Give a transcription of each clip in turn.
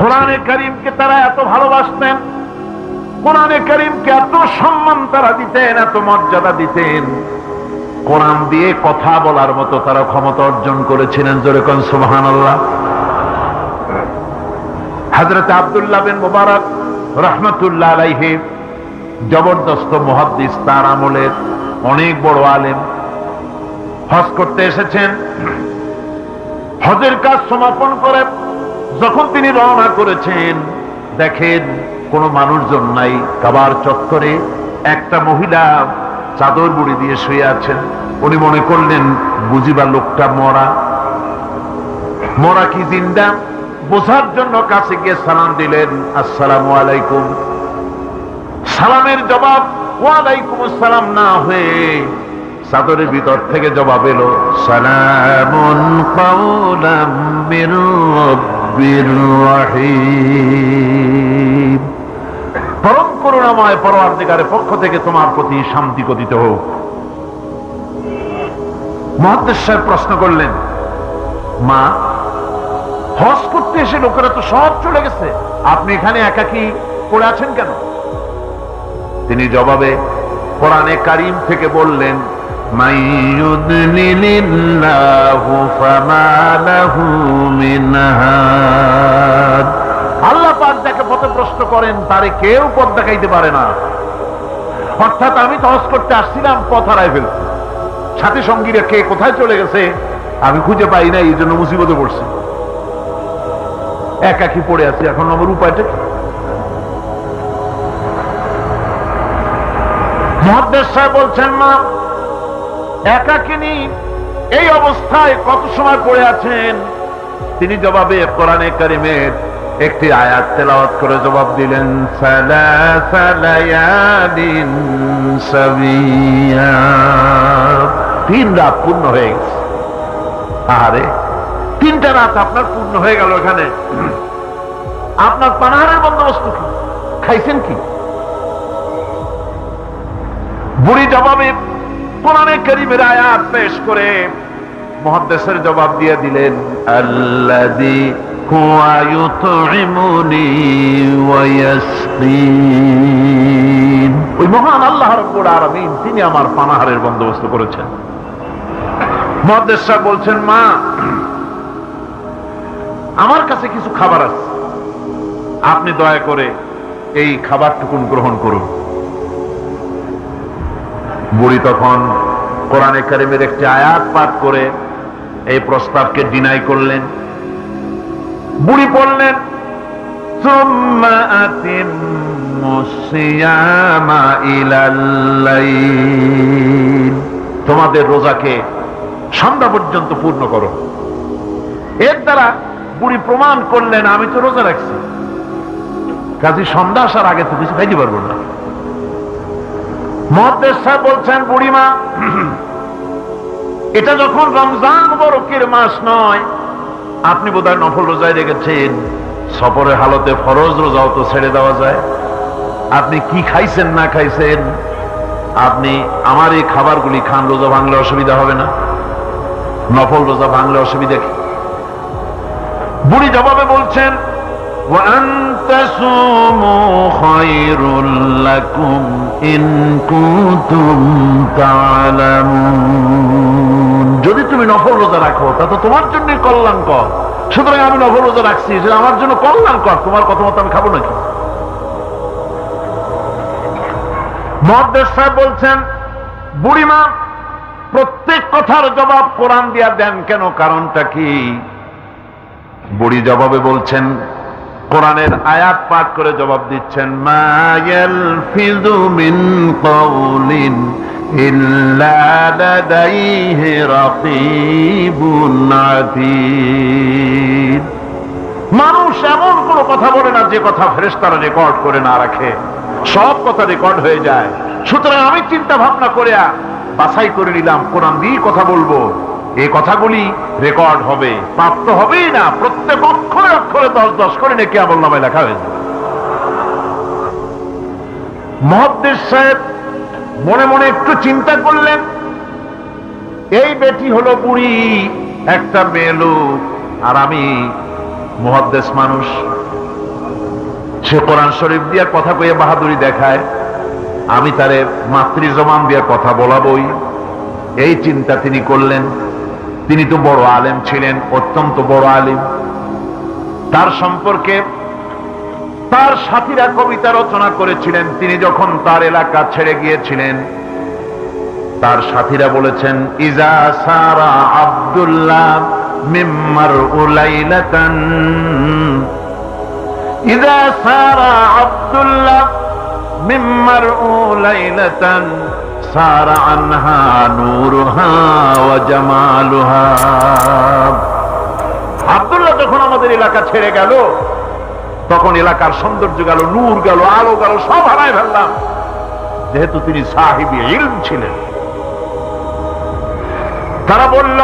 কোরআনে কারীমকে তারা এত ভালোবাসতেন, কোরআনে কারীমকে এত সম্মান তারা দিতেন, এত মর্যাদা দিতেন, কোরআন দিয়ে কথা বলার মতো তারা ক্ষমতা অর্জন করেছিলেন। জোরে কোন সুবহানাল্লাহ। হযরত আব্দুল্লাহ বিন মুবারক রাহমাতুল্লাহ আলাইহি জবরদস্ত মুহাদ্দিস, তার আমলের অনেক বড় আলেম, হজ করতে এসেছেন। হজের কাজ সমাপন করে যখন তিনি রওনা করেছেন, দেখেন কোনো মানুষজন নাই। কাবার চত্বরে একটা মহিলা চাদর মুড়ি দিয়ে শুয়ে আছেন। উনি মনে করলেন বুঝিবা লোকটা মরা, মরা কি জিন্দা বোঝার জন্য কাছে গিয়ে সালাম দিলেন, আসসালামু আলাইকুম। সালামের জবাব ওয়ালাইকুম আসসালাম না হয়ে চাদরের ভিতর থেকে জবাব এলো, সালামুন কাওলাম মির রাব্বির রহিম। পরম করুণাময় পরওয়ারদিগারের পক্ষ থেকে তোমার প্রতি শান্তি কথিত হোক। মুহাদ্দিস সাহেব প্রশ্ন করলেন, মা, হজ করতে এসে লোকেরা তো সব চলে গেছে, আপনি এখানে একাকী পড়ে আছেন কেন? তিনি জবাবে কোরআনে কারীম থেকে বললেন, মাইয়ুদলিলিল্লাহু ফামা লাহু মিন হাদ। আল্লাহ পাক যাকে পথভ্রষ্ট করেন তারে কেউ পথ দেখাইতে পারে না। অর্থাৎ আমি তো হজ করতে আসছিলাম, পথ হারাই ফেলছি, সাথী সঙ্গীরা কে কোথায় চলে গেছে আমি খুঁজে পাই না, এই জন্য মুসিবতে পড়ছি, একাকী পড়ে আছি। এখন আমার উপায়টা কি? মুহাদ্দিস সাহেব বলছেন, মা, একাকিনী এই অবস্থায় কত সময় পড়ে আছেন? তিনি জবাবে কোরআনে কারীমের একটি আয়াত তেলাওয়াত করে জবাব দিলেন, সালাসা লায়ালিন সাবিয়া। 3 রাত পূর্ণ হয়ে গেছে। আরে 3টা রাত আপনার পূর্ণ হয়ে গেল, এখানে আপনার পানাহারের বন্দোবস্ত কি? খাইছেন কি? বুড়ি জবাবে কোরআনে কারীমের আয়াত পেশ করে মুহাদ্দিসের জবাব দিয়ে দিলেন, আল্লাযী হুয়া ইউতঈমুনি ওয়া ইয়াসকিন। ওই মহান আল্লাহ রাব্বুল আলামিন তিনি আমার পানাহারের বন্দোবস্ত করেছেন। মুহাদ্দিস সাহেব বলছেন, মা, আমার কাছে কিছু খাবার আছে, আপনি দয়া করে এই খাবারটুকু গ্রহণ করুন। বুড়ি তখন কোরআনে কারীমের একটি আয়াত পাঠ করে এই প্রস্তাবকে ডিনাই করলেন। বুড়ি বললেন, সুম্মা আতিম্মুস সিয়ামা ইলাল লাইল। তোমাদের রোজাকে সন্ধ্যা পর্যন্ত পূর্ণ করো। এর দ্বারা বুড়ি প্রমাণ করলেন আমি তো রোজা রাখছি, কাজী সন্ধ্যা আসার আগে তো কিছু খাইতে পারবো না। মুহাদ্দিস সাহেব বলছেন, বুড়িমা, এটা যখন রমজান মুবারকের মাস নয়, আপনি বোধহয় নফল রোজায় রেখেছেন, সফরের হালতে ফরজ রোজাও তো ছেড়ে দেওয়া যায়। আপনি কি খাইছেন না খাইছেন, আপনি আমার এই খাবারগুলি খান, রোজা ভাঙলে অসুবিধা হবে না, নফল রোজা ভাঙলে অসুবিধা কি? বুড়ি জবাবে বলছেন, وَأَن تَصُومُوا خَيْرٌ لَكُمْ إِن كُنتُمْ تَعْلَمُونَ। যদি তুমি নফল রোজা রাখো তা তো তোমার জন্য কল্যাণকর, সুতরাং আমি নফল রোজা রাখছি, সেটা আমার জন্য কল্যাণকর, তোমার কথা মতো আমি খাবো নাকি? মুহাদ্দিস সাহেব বলছেন, বুড়িমা, প্রত্যেক কথার জবাব কোরআন দিয়া দেন কেন, কারণটা কি? বুড়ি জবাবে বলছেন, কোরআনের আয়াত পাঠ করে জবাব দিচ্ছেন, মা ইয়ালফিযু মিন কাওলিন ইল্লা লাদাইহি রাকীবুন আতীদ। মানুষ এমন কোন কথা বলে না যে কথা ফেরেশতারা রেকর্ড করে না রাখে, সব কথা রেকর্ড হয়ে যায়। সুতরাং আমি চিন্তা ভাবনা করে বাছাই করে নিলাম, কোরআন দিয়ে কথা বলবো, এই কথাগুলি রেকর্ড হবে, প্রাপ্ত হবেই না, প্রত্যেক অক্ষরে অক্ষরে 10-10 করে নাকি আমলনামায় লেখা হয়েছে। মুহাদ্দিস সাহেব মনে মনে একটু চিন্তা করলেন, এই বেটি হলো বুড়ি, একটা মেয়ে লোক, আর আমি মুহাদ্দিস মানুষ, সে কোরআন শরীফ দিয়া কথা কইয়া বাহাদুরি দেখায়, আমি তারে মাতৃ জবান দিয়া কথা বলাবই। এই চিন্তা তিনি করলেন। তিনি তো বড় আলেম ছিলেন, অত্যন্ত বড় আলেম। তার সম্পর্কে তার সাথীরা কবিতা রচনা করেছিলেন। তিনি যখন তার এলাকা ছেড়ে গিয়েছিলেন, তার সাথীরা বলেছেন, ইজা সারা আব্দুল্লাহ মিম্মার উলাইলাতান, ইজা সারা আব্দুল্লাহ মিম্মার উলাইলাতান সারা আনহা নূরুহা ওয়া জামালুহা। আব্দুল্লাহ যখন আমাদের এলাকা ছেড়ে গেল, তখন এলাকার সৌন্দর্য গেল, নূর গেল, আলো গেল, সব হারায় ফেললাম। যেহেতু তিনি সাহিবি ইলম ছিলেন। তারা বলল,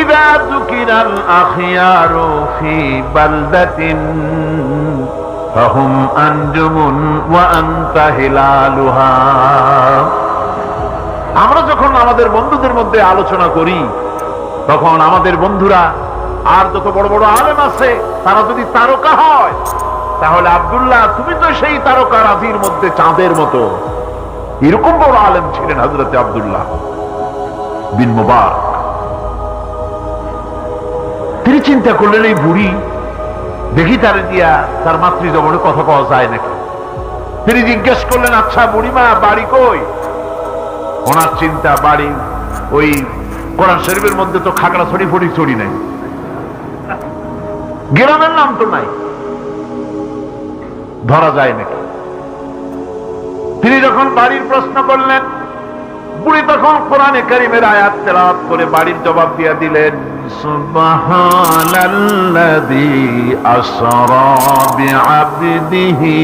ইযা যুকিরাল আখিয়ারু ফি বালদাতিন ফাহুম আনজুমুন ওয়া আনতা হিলালুহা। আমরা যখন আমাদের বন্ধুদের মধ্যে আলোচনা করি, তখন আমাদের বন্ধুরা আর যত বড় বড় আলেম আছে, তারা যদি তারকা হয়, তাহলে আব্দুল্লাহ তুমি তো সেই তারকা রাজির মধ্যে চাঁদের মতো। এরকম বড় আলেম ছিলেন হযরত আব্দুল্লাহ বিন মুবারক। তিনি চিন্তা করলেন, এই বুড়ি দেখি তারে দিয়া তার মাতৃ জবানে কথা পাওয়া যায় নাকি। তিনি জিজ্ঞেস করলেন, আচ্ছা বুড়িমা, বাড়ি কই? ওনার চিন্তা, বাড়ি ওই কোরআন শরীফের মধ্যে তো খাগড়াছড়ি ফটিকছড়ি নাই, গ্রামের নাম তো নাই, ধরা যায় নাকি। তিনি যখন বাড়ির প্রশ্ন করলেন, বুড়ি তখন কোরআনে কারীমের আয়াত তেলাওয়াত করে বাড়ির জবাব দিয়ে দিলেন, সুবহানাল্লাযী আসরা বিআবদিহি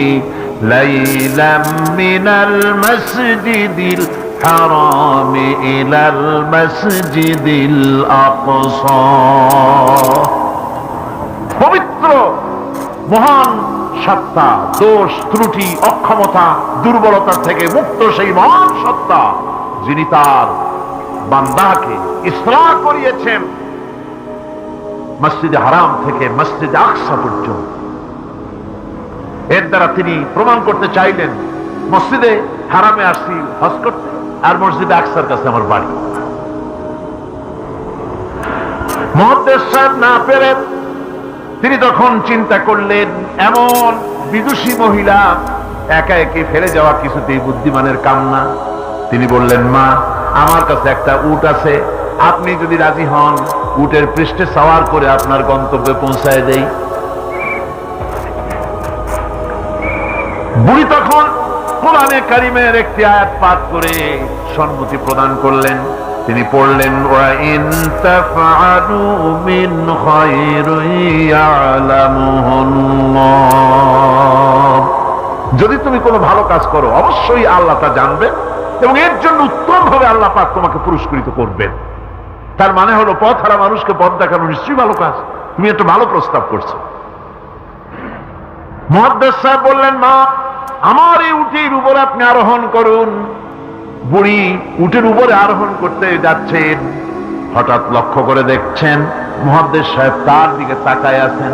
লাইলাম মিনাল মাসজিদিল হারাম ইলাল মাসজিদিল আকসা। পবিত্র মহান সত্তা, দোষ ত্রুটি অক্ষমতা দুর্বলতা থেকে মুক্ত সেই মহান সত্তা, যিনি তার বান্দাকে ইসরা করিয়েছেন মসজিদে হারাম থেকে মসজিদে আকসা পর্যন্ত। এর দ্বারা তিনি প্রমাণ করতে চাইলেন, মসজিদে হারামে আসছি হজ করতে, আর মসজিদে আকসার কাছে আমার বাড়ি। মুহাদ্দিস সাহেব না পেরে তিনি তখন চিন্তা করলেন, এমন বিদুষী মহিলা একা একে ফেলে যাওয়া কিছুতেই বুদ্ধিমানের কাম না। তিনি বললেন, মা, আমার কাছে একটা উট আছে, আপনি যদি রাজি হন, উটের পৃষ্ঠে সওয়ার করে আপনার গন্তব্যে পৌঁছায় দেই। বুড়ি তখন কোরআনে কারীমের একটি আয়াত পাঠ করে সম্মতি প্রদান করলেন। তিনি পড়লেন, ওয়া ইন তাফআলু মিন খায়রিন ইয়ালামুহুল্লাহ। যদি তুমি কোনো ভালো কাজ করো, অবশ্যই আল্লাহ তা জানবেন এবং এর জন্য উত্তম ভাবে আল্লাহ পাক তোমাকে পুরস্কৃত করবেন। তার মানে হলো, পথ হারা মানুষকে পথ দেখানো নিশ্চয়ই ভালো কাজ। তুমি একটা ভালো প্রস্তাব করছো। মুহাদ্দিস সাহেব বললেন, মা, আমার এই উটের উপরে আপনি আরোহণ করুন। বুড়ি উটের উপরে আরোহণ করতে যাচ্ছেন, হঠাৎ লক্ষ্য করে দেখছেন মুহাদ্দিস সাহেব তার দিকে তাকায় আছেন।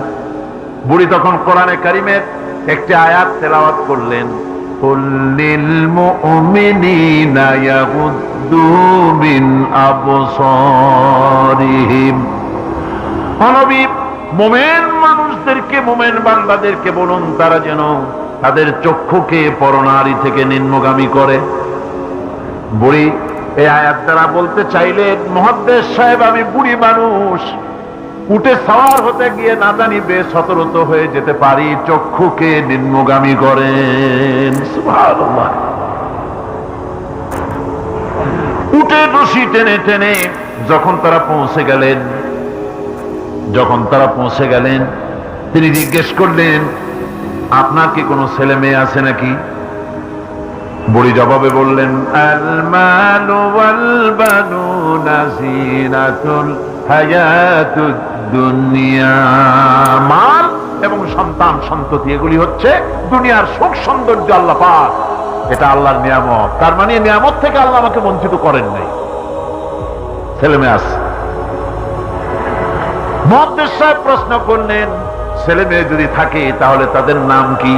বুড়ি তখন কোরআনে কারীমের একটি আয়াত তেলাওয়াত করলেন, কুল লিল মুমিনিনা ইয়াগুদ্দু মিন আবসারিহিম। নবী, মুমিন মানুষদেরকে, মুমিন বান্দাদেরকে বলুন, তারা যেন তাদের চক্ষুকে পরনারী থেকে নিম্নগামী করে। বুড়ি এই আয়াত দ্বারা বলতে চাইলেন, মুহাদ্দিস সাহেব, আমি বুড়ি মানুষ, উটে সওয়ার হতে গিয়ে না জানি বেসতর্ক হয়ে যেতে পারি, চক্ষুকে নিম্নগামী করেন। সুবহানাল্লাহ। উটে রশি টেনে টেনে যখন তারা পৌঁছে গেলেন, তিনি জিজ্ঞেস করলেন, আপনার কি কোনো ছেলে মেয়ে আছে নাকি? বুড়ি জবাবে বললেন, আল মালু ওয়াল বানুনা জিনাতুল হায়াতুদ দুনিয়া। মাল এবং সন্তান সন্ততি এগুলি হচ্ছে দুনিয়ার সুখ সৌন্দর্য, আল্লাহ পাক, এটা আল্লাহর নিয়ামত। তার মানে নিয়ামত থেকে আল্লাহ আমাকে বঞ্চিত করেন নাই, ছেলে মেয়ে আছে। মুহাদ্দিস সাহেব প্রশ্ন করলেন, ছেলে মেয়ে যদি থাকে তাহলে তাদের নাম কি?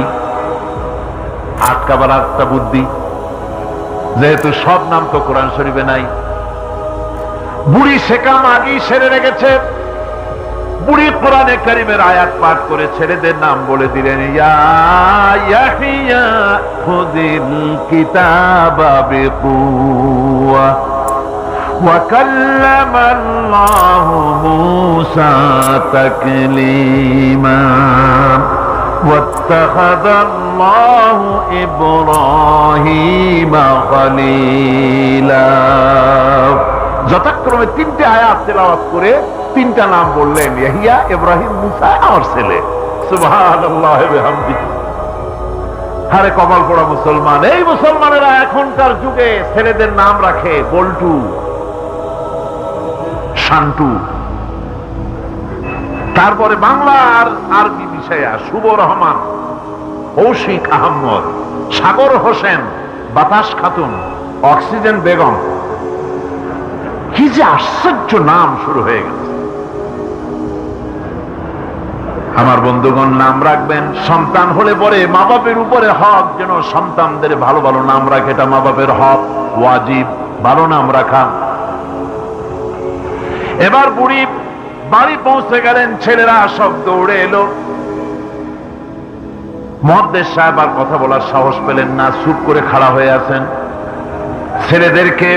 আটকাবার একটা বুদ্ধি, যেহেতু সব নাম তো কোরআন শরীফে নাই। বুড়ি সে কাম আগেই সেরে রেখেছে। বুড়ি কোরআনে কারিমের আয়াত পাঠ করে ছেলেদের নাম বলে দিলেন, ইয়া ইয়াহিয়া খুযিল কিতাবা বিকুওয়া ওয়া কাল্লামাল্লাহু মূসা তাকলীমা ওয়াত্তাখাযাল্লাহু ইব্রাহীমা খলীলা। যথাক্রমে তিনটে আয়াত তেলাওয়াত করে তিনটা নাম বললেন, ইয়াহিয়া, ইব্রাহিম, মুসা, আমার ছেলে। সুবহানাল্লাহ ওয়া বিহামদিহি। আরে কপাল পোড়া মুসলমান! এই মুসলমানেরা এখনকার যুগে ছেলেদের নাম রাখে বল্টু, শান্টু, তারপরে বাংলা আর আরবি মিশাইয়া শুভ রহমান, কৌশিক আহমদ, সাগর হোসেন, বাতাস খাতুন, অক্সিজেন বেগম। কি যে আশ্চর্য নাম শুরু হয়ে গেছে। আমার বন্ধুগণ, নাম রাখবেন, সন্তান হলে পরে মা বাপের উপরে হক যেন সন্তানদের ভালো ভালো নাম রাখে। এটা মা বাপের হক, ওয়াজিব, ভালো নাম রাখা। এবার বুড়ি বাড়ি পৌঁছে গেলেন, ছেলেরা সব দৌড়ে এলো। মুহাদ্দিস সাহেব আর কথা বলার সাহস পেলেন না, চুপ করে খাড়া হয়ে আছেন। ছেলেদেরকে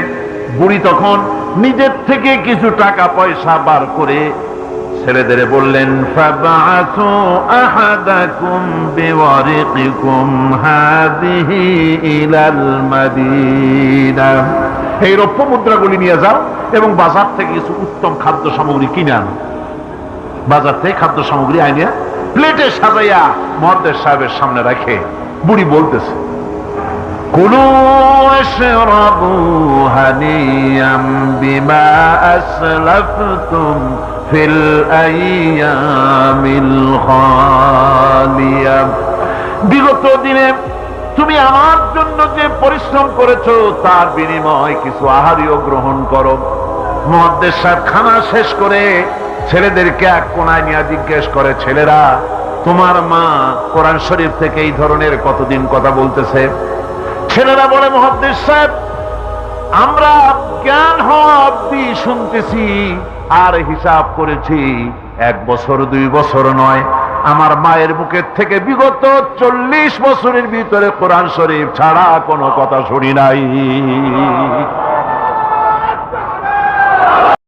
বুড়ি তখন নিজের থেকে কিছু টাকা পয়সা বার করে ছেলেদের বললেন, ফাবআসু আহাদাকুম বিওয়ারিকিকুম হাযিহি ইলাল মাদিনা। এই রৌপ্য মুদ্রাগুলি নিয়ে যাও এবং বাজার থেকে কিছু উত্তম খাদ্য সামগ্রী কিনে আনো। বাজার থেকে খাদ্য সামগ্রী আনিয়া প্লেটে সাজাইয়া মুহাদ্দিস সাহেবের সামনে রাখে বুড়ি বলতেছে, কুলু ওয়াশরাবু হানিয়াম বিমা আসলাফতুম ফিল আইয়ামিল খালিয়া। বিগত দিনে তুমি আমার জন্য যে পরিশ্রম করেছো তার বিনিময় কিছু আহারীয় গ্রহণ করো। মুহাদ্দিস সাহেব খানা শেষ করে ছেলেদেরকে এক কোনায় নিয়ে জিজ্ঞেস করে, ছেলেরা, তোমার মা কোরআন শরীফ থেকে এই ধরনের কতদিন কথা বলতেছে? ছেলেরা বলে, মুহাদ্দিস সাহেব, আমরা জ্ঞান হওয়া অবধি শুনতেছি, আর হিসাব করেছি 1 বছর 2 বছর নয়, আমার মায়ের মুখের থেকে বিগত 40 বছরের ভিতরে কোরআন শরীফ ছাড়া কোনো কথা শুনি নাই।